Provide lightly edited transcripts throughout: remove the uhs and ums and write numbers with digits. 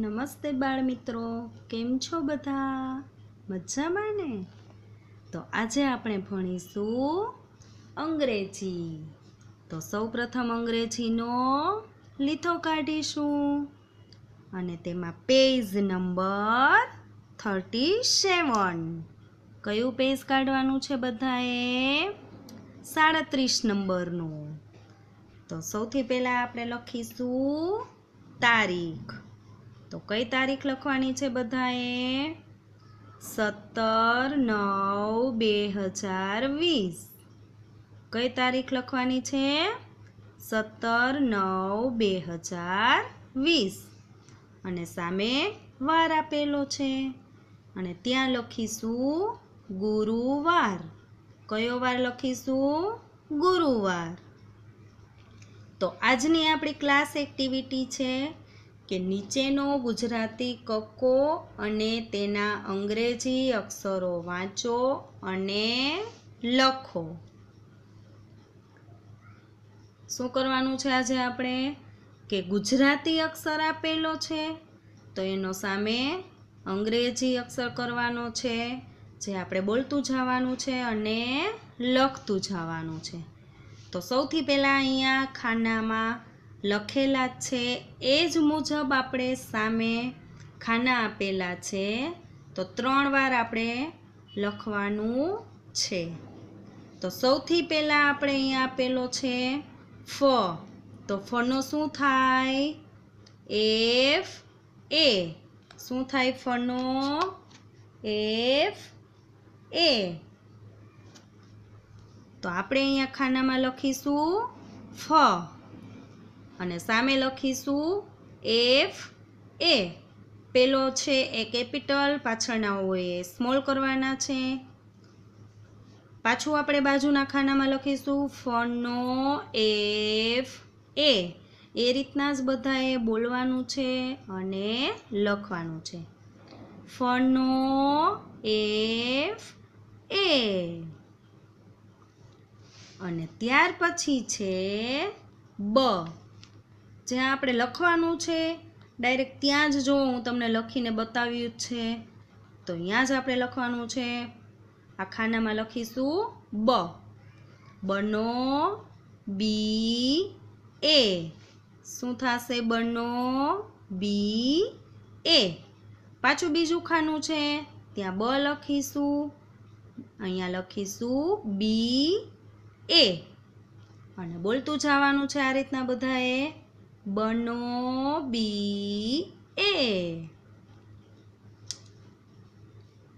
નમસ્તે બાળ મિત્રો, કેમ છો બધા? મજામાં ને? તો આજે આપણે ભણીશું અંગ્રેજી. તો સૌપ્રથમ અંગ્રેજીનો લીથો કાઢીશું અને તેમાં પેજ નંબર 37. કયું પેજ કાઢવાનું છે બધાએ? 37 નંબરનું. તો સૌથી પહેલા આપણે લખીશું તારીખ. તો કઈ તારીખ લખવાની છે બધાએ? 17/9/2020. કઈ તારીખ લખવાની છે? 17/9/2020. અને સામે વાર આપેલો છે અને ત્યાં લખીશું ગુરુવાર. કયો વાર લખીશું? ગુરુવાર. તો આજની આપણી ક્લાસ એક્ટિવિટી છે કે નીચેનો ગુજરાતી કક્કો અને તેના અંગ્રેજી અક્ષરો વાંચો અને લખો. શું કરવાનું છે આજે આપણે? કે ગુજરાતી અક્ષર આપેલો છે તો એનો સામે અંગ્રેજી અક્ષર કરવાનો છે, જે આપણે બોલતું જવાનું છે અને લખતું જવાનું છે. તો સૌથી પહેલાં અહીંયા ખાનામાં લખેલા જ છે એ જ મુજબ આપણે સામે ખાના આપેલા છે તો 3 વાર આપણે લખવાનું છે. તો સૌથી પહેલાં આપણે અહીંયા આપેલો છે ફ. તો ફનો શું થાય? F A. શું થાય ફનો? F A. તો આપણે અહીંયા ખાનામાં લખીશું ફ અને સામે લખીશું એફ એ. પેલો છે એ કેપિટલ, પાછળના હોય એ સ્મોલ કરવાના છે. પાછું આપણે બાજુના ખાનામાં લખીશું ફનો એફ એ. એ રીતના જ બધાએ બોલવાનું છે અને લખવાનું છે. ફનો એફ એ. અને ત્યાર પછી છે બ. જ્યાં આપણે લખવાનું છે ડાયરેક્ટ ત્યાં જ જો હું તમને લખીને બતાવ્યું જ છે તો ત્યાં જ આપણે લખવાનું છે. આ ખાનામાં લખીશું બ. બનો બી એ. શું થશે? બનો બી એ. પાછું બીજું ખાનું છે ત્યાં બ લખીશું, અહીંયા લખીશું બી એ અને બોલતું જવાનું છે આ રીતના બધાએ બનો બી એ.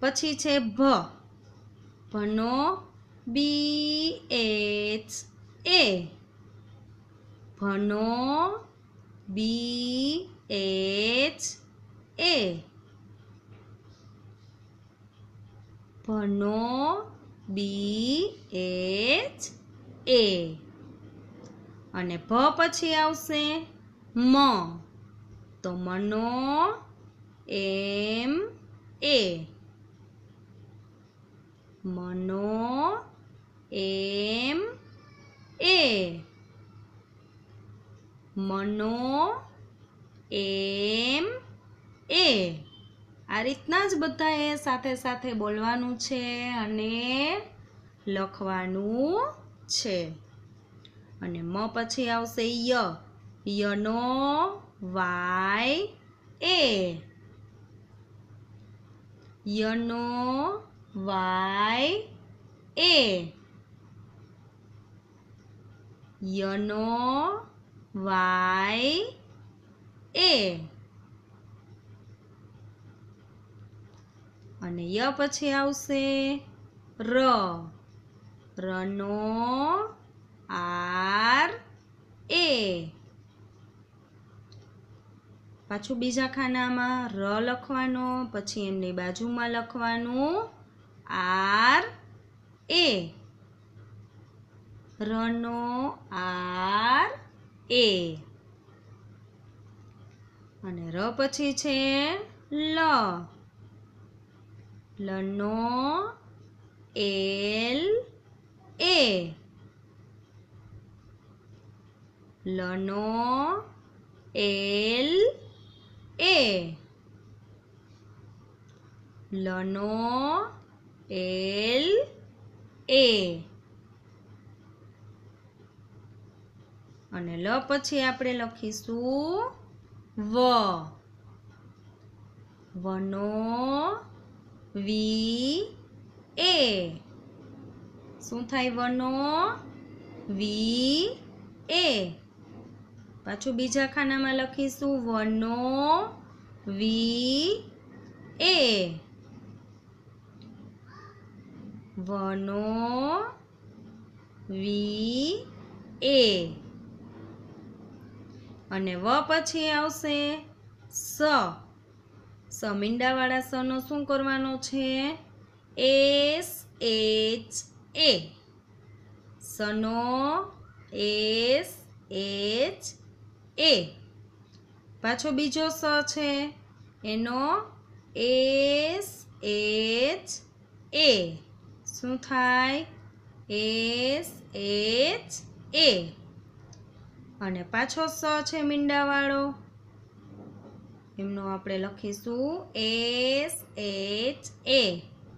પછી છે ભ. ભનો બી એચ એ. ભનો બી એચ એ. ભનો બી એચ એ. અને ભ પછી આવશે મ. તો મનો એમ એ. મનો એમ એ. મનો એમ એ. આ રીતના જ બધાએ સાથે સાથે બોલવાનું છે અને લખવાનું છે. અને મ પછી આવશે ય. યનો વાય એ. યનો વાય એ. યનો વાય એ. અને ય પછી આવશે ર. રનો આર એ. પાછું બીજા ખાનામાં ર લખવાનો, પછી એમની બાજુમાં લખવાનું આર એ. રનો આર એ. અને ર પછી છે લ. લનો એલ એ. લનો એલ એ, લનો એલ એ, અને લ પછી આપણે લખીશું વ, વનો વી એ, શું થાય વનો વી એ, પાછું બીજા ખાનામાં લખીશું વનો વી એ, વનો વી એ, અને વ પછી આવશે સ, મીંડાવાળા સનો શું કરવાનો છે? એસ એચ એ, સનો એસ એચ એ, પાછો બીજો સ છે એનો એસ એચ એ, શું થાય? એસ એચ એ, અને પાછો સ છે મીંડાવાળો, એમનો આપણે લખીશું એસ એચ એ.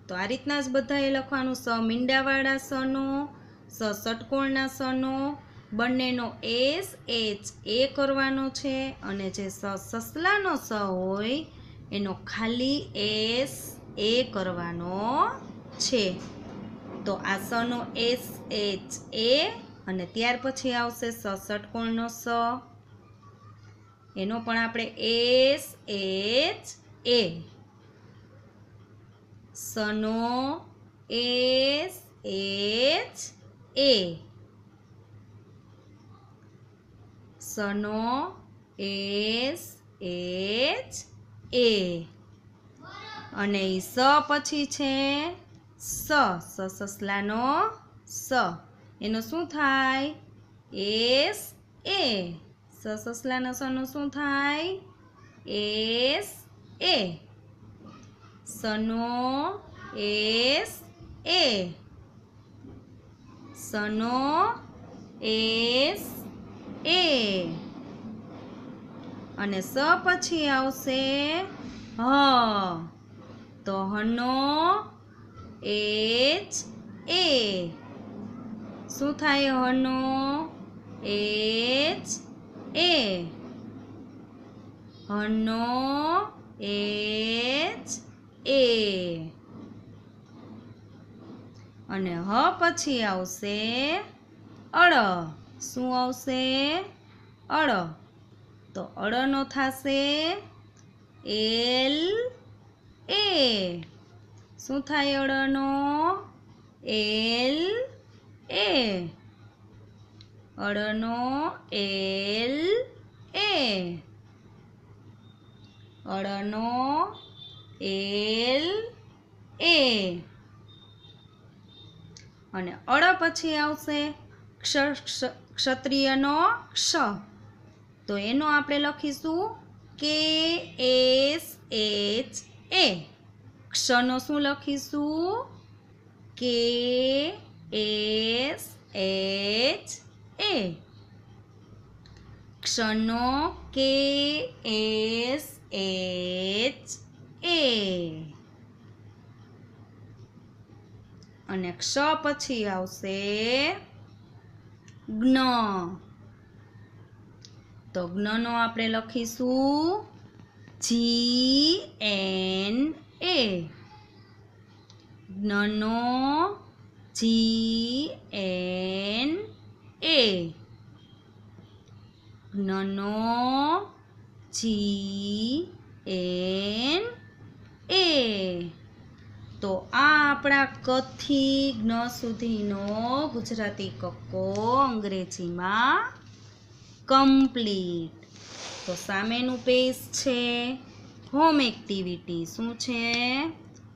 તો આ રીતના જ બધાએ લખવાનું. સ મીંડાવાળા સનો, સ ષટકોણના સનો, બંનેનો એસ એચ એ કરવાનો છે, અને જે સસલાનો સ હોય એનો ખાલી એસ એ કરવાનો છે. તો આ સનો એસ એચ એ, અને ત્યાર પછી આવશે સ ષટકોણનો સ, એનો પણ આપણે એસ એચ એ, સનો એસ એચ એ, સનો એસ એચ એ, અને ઈ સ પછી છે સસલાનો સ, એનો શું થાય? એસ એ, સસલાનો સનો શું થાય? એસ એ, સનો એસ એ, સનો એસ એ, અને સ પછી આવશે હ, તો હનો એચ એ, શું થાય હનો એચ એ, હનો એચ એ, અને હ પછી આવશે અળ, શું આવશે? અળ, તો અળનો થશે એલ એ, શું થાય અળનો? એલ એ, અળનો એલ એ, અળનો એલ એ, અને અળ પછી આવશે ક્ષત્રિયનો ક્ષ, તો એનો આપણે લખીશું કે એસ એચ એ, ક્ષનો શું લખીશું? કે એસ એચ એ, ક્ષનો કે એસ એચ એ, અને ક્ષ પછી આવશે જ્ઞ, તો જ્ઞનો આપણે લખીશું જી એન એ, જ્ઞનો જી એન એ, જ્ઞનો જી એન એ. તો આ આપણા કથી જ્ઞ સુધીનો ગુજરાતી કક્કો અંગ્રેજીમાં કમ્પ્લીટ. તો સામેનું પેજ છે હોમ એક્ટિવિટી. શું છે?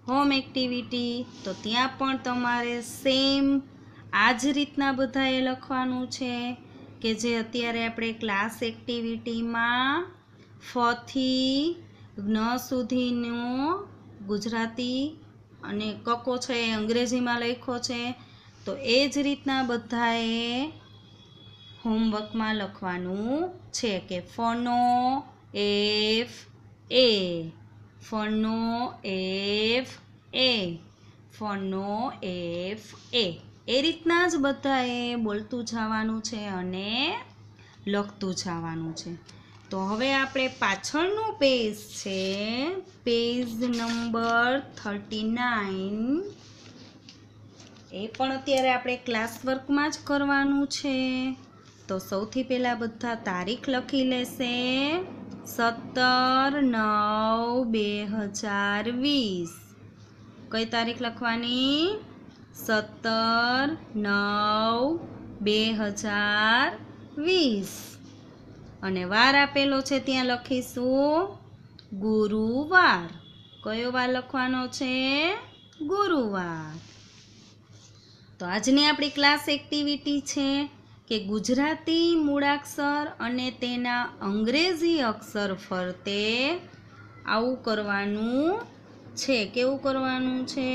Home activity. તો ત્યાં પણ તમારે સેમ આ જ રીતના બધાએ લખવાનું છે કે જે અત્યારે આપણે ક્લાસ એક્ટિવિટીમાં ફથી જ્ઞ સુધીનું ગુજરાતી અને કક્કો છે એ અંગ્રેજીમાં લખ્યો છે. તો એ જ રીતના બધાએ હોમવર્કમાં લખવાનું છે કે ફનો F A ફનો F A ફનો F A રીતના જ બધાએ બોલતું જવાનું છે અને લખતું જવાનું છે. તો હવે આપણે પાછળનું પેજ છે, પેજ નંબર 39, એ પણ અત્યારે આપણે ક્લાસ વર્કમાં જ કરવાનું છે. તો સૌથી પહેલાં બધા તારીખ લખી લેશે, 17/9/2020. કઈ તારીખ લખવાની? 17/9/2020. અને વાર આપેલો છે ત્યાં લખીશું ગુરુવાર. કયો વાર લખવાનો છે? ગુરુવાર. તો આજની આપણી ક્લાસ એક્ટિવિટી છે કે ગુજરાતી મૂળાક્ષર અને તેના અંગ્રેજી અક્ષર ફરતે આવું કરવાનું છે. કેવું કરવાનું છે?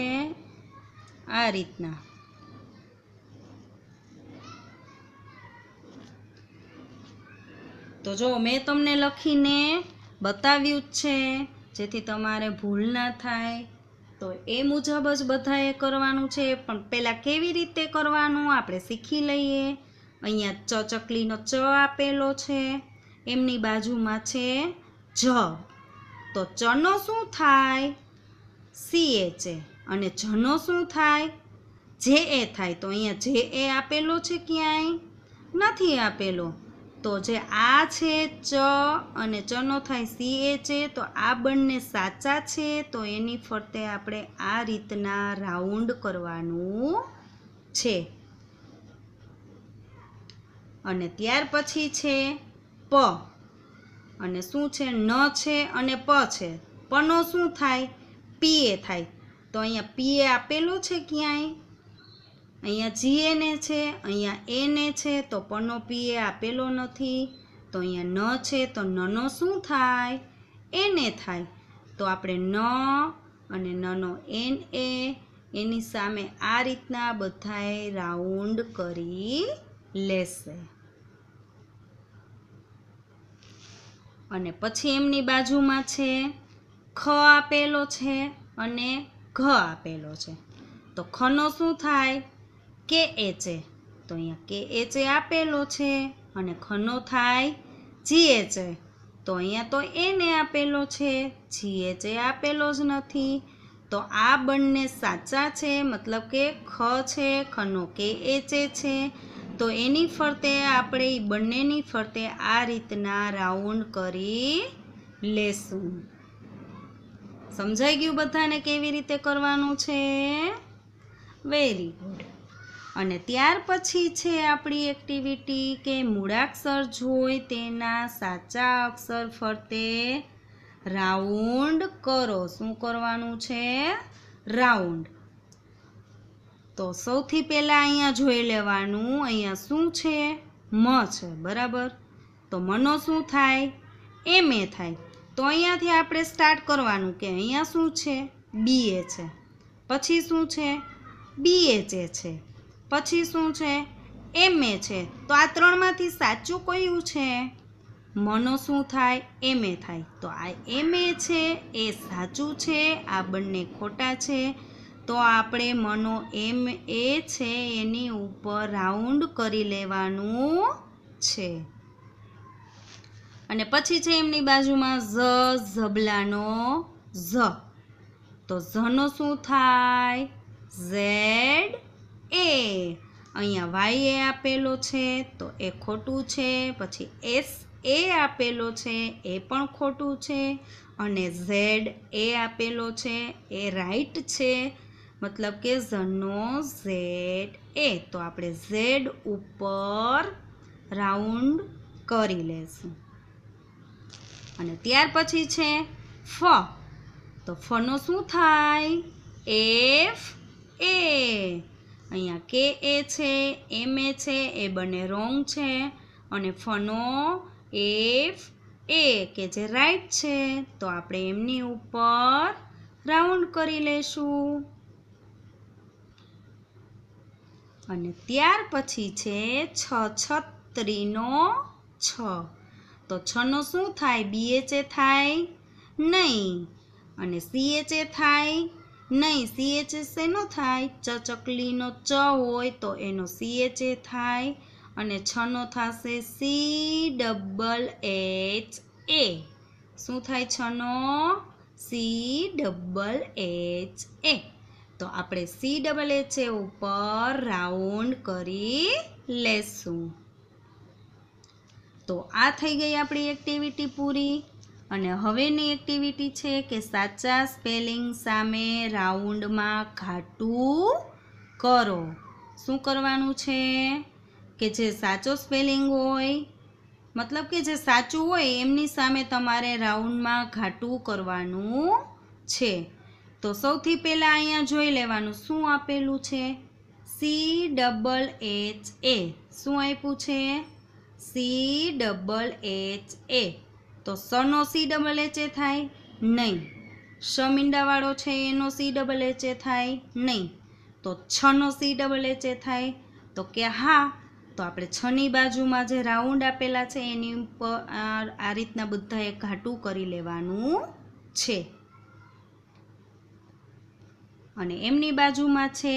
આ રીતના. તો જો મેં તમને લખીને બતાવ્યું જ છે જેથી તમારે ભૂલ ના થાય. તો એ મુજબ જ બધાએ કરવાનું છે, પણ પહેલાં કેવી રીતે કરવાનું આપણે શીખી લઈએ. અહીંયા ચકલીનો ચ આપેલો છે, એમની બાજુમાં છે જ. તો ચનો શું થાય? CH. અને જનો શું થાય? JA થાય. તો અહીંયા JA આપેલો છે ક્યાંય? નથી આપેલો. તો જે આ છે ચ અને ચનો થાય CH, તો આ બંને સાચા છે. તો એની ફરતે આપણે આ રીતના રાઉન્ડ કરવાનું છે. અને ત્યાર પછી છે પ. અને શું છે? ન છે અને પ છે. પનો શું થાય? PA થાય. તો અહીંયા PA આપેલો છે ક્યાંય? અહીંયા GA ને છે, અહીંયા A ને છે, તો પનો PA આપેલો નથી. તો અહીંયા ન છે, તો નનો શું થાય? NA થાય. તો આપણે ન અને નનો NA, એની સામે આ રીતના બધાએ રાઉન્ડ કરી લેશે. અને પછી એમની બાજુમાં છે ખ આપેલો છે અને ઘ આપેલો છે. તો ખનો શું થાય? KH. તો અહીંયા KH આપેલો છે અને ખનો થાય GH. તો અહીંયા તો એને આપેલો છે, GH આપેલો જ નથી. તો આ બંને સાચા છે, મતલબ કે ખ છે, ખનો KH છે. તો એની ફરતે આપણે એ બંનેની ફરતે આ રીતના રાઉન્ડ કરી લેશું. સમજાઈ ગયું બધાને કેવી રીતે કરવાનું છે? Very good. અને ત્યાર પછી છે આપણી એક્ટિવિટી કે મૂળાક્ષર જોઈ તેના સાચા અક્ષર ફરતે રાઉન્ડ કરો. શું કરવાનું છે? રાઉન્ડ. તો સૌથી પહેલાં અહીંયા જોઈ લેવાનું, અહીંયા શું છે? મ છે, બરાબર. તો મનો શું થાય? MA થાય. તો અહીંયાથી આપણે સ્ટાર્ટ કરવાનું કે અહીંયા શું છે? BA છે. પછી શું છે? BH છે. પછી શું છે? MA છે. તો આ ત્રણમાંથી સાચું કયું છે? મનો શું થાય? MA થાય. તો આ MA છે એ સાચું છે, આ બંને ખોટા છે. તો આપણે મનો MA છે એની ઉપર રાઉન્ડ કરી લેવાનું છે. અને પછી છે એમની બાજુમાં ઝબલાનો ઝ. તો ઝનો શું થાય? ZA. અહીંયા YA આપેલો છે તો એ ખોટું છે. પછી SA આપેલો છે એ પણ ખોટું છે. અને ZA આપેલો છે એ રાઈટ છે, મતલબ કે ઝનો ZA. તો આપણે Z ઉપર રાઉન્ડ કરી લેશું. અને ત્યાર પછી છે ફ. તો ફનો શું થાય? FA. અહીંયા KA છે, MA છે, એ બંને રોંગ છે. અને ફનો FA કે જે રાઈટ છે. તો આપણે એમની ઉપર રાઉન્ડ કરી લેશું. અને ત્યાર પછી છે છત્રીનો છ. તો છનો શું થાય? BH થાય? નહીં. અને CH થાય નહીં. CH શેનો થાય? ચકલીનો ચ હોય તો એનો CH થાય અને છનો થશે CHH. શું થાય છનો? CHH. તો આપણે CHH ઉપર રાઉન્ડ કરી લેશું. તો આ થઈ ગઈ આપણી એક્ટિવિટી પૂરી. અને હવેની એક્ટિવિટી છે કે સાચા સ્પેલિંગ સામે રાઉન્ડમાં ઘાટું કરો. શું કરવાનું છે કે જે સાચો સ્પેલિંગ હોય, મતલબ કે જે સાચું હોય એમની સામે તમારે રાઉન્ડમાં ઘાટું કરવાનું છે. તો સૌથી પહેલાં અહીંયા જોઈ લેવાનું શું આપેલું છે. CHHA. શું આપ્યું છે? CHHA. તો સનો CHH થાય નહીં. શમીંડાવાળો છે એનો CHH થાય નહીં. તો છનો CHH થાય તો કે હા. તો આપણે છની બાજુમાં જે રાઉન્ડ આપેલા છે એની ઉપર આ રીતના બધાએ ઘાટું કરી લેવાનું છે. અને એમની બાજુમાં છે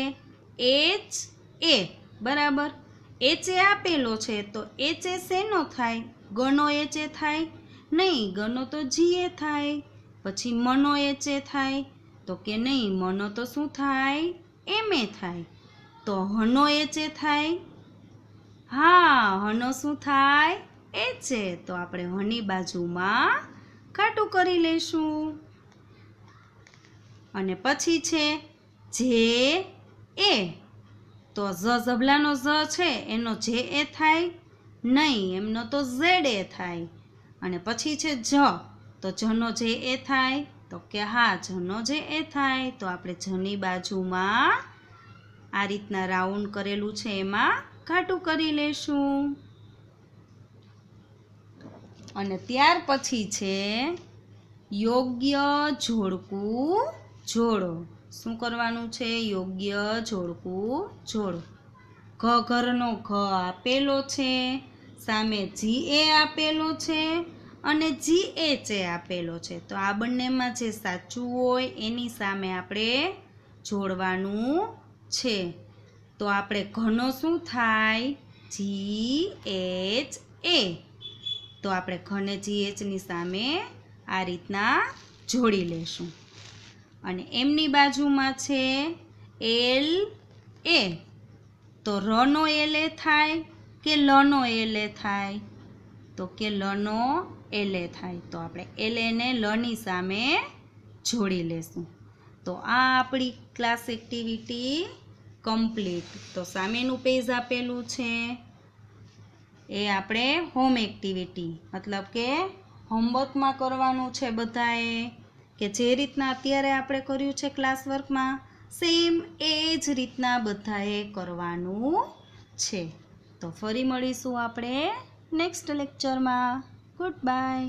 HA. બરાબર. HA આપેલો છે તો HA શેનો થાય? ગનો HA થાય નહીં. ગનો તો GA થાય. પછી મનો HA થાય તો કે નહીં. મનો તો શું થાય? MA થાય. તો હનો HA થાય? હા, હનો શું થાય? HA. તો આપણે હની બાજુમાં ઘાટું કરી લઈશું. અને પછી છે JA. તો ઝબલાનો ઝ છે એનો JA થાય નહીં. એમનો તો ZA થાય. અને પછી છે જ. તો જનો JA થાય તો કે હા, જનો JA થાય. તો આપણે જની બાજુમાં આ રીતના રાઉન્ડ કરેલું છે એમાં ઘાટું કરી લેશું. અને ત્યાર પછી છે યોગ્ય જોડકું જોડો. શું કરવાનું છે? યોગ્ય જોડકું જોડો. ઘરનો ઘ આપેલો છે, સામે GA આપેલો છે અને GH આપેલો છે. તો આ બંનેમાં જે સાચું હોય એની સામે આપણે જોડવાનું છે. તો આપણે ઘનો શું થાય? GHA. તો આપણે ઘને GHની સામે આ રીતના જોડી લેશું. અને એમની બાજુમાં છે LA. તો રનો LA થાય કે લનો LA થાય? તો કે લનો LA થાય. તો આપણે LA ને લની સામે જોડી લેશું. તો આ આપણી ક્લાસ એક્ટિવિટી કમ્પ્લીટ. તો સામેનું પેજ આપેલું છે એ આપણે હોમ એક્ટિવિટી મતલબ કે હોમવર્કમાં કરવાનું છે બધાએ, કે જે રીતના અત્યારે આપણે કર્યું છે ક્લાસ વર્કમાં સેમ એ જ રીતના બધાએ કરવાનું છે. તો ફરી મળીશું આપણે નેક્સ્ટ લેક્ચરમાં. Good bye.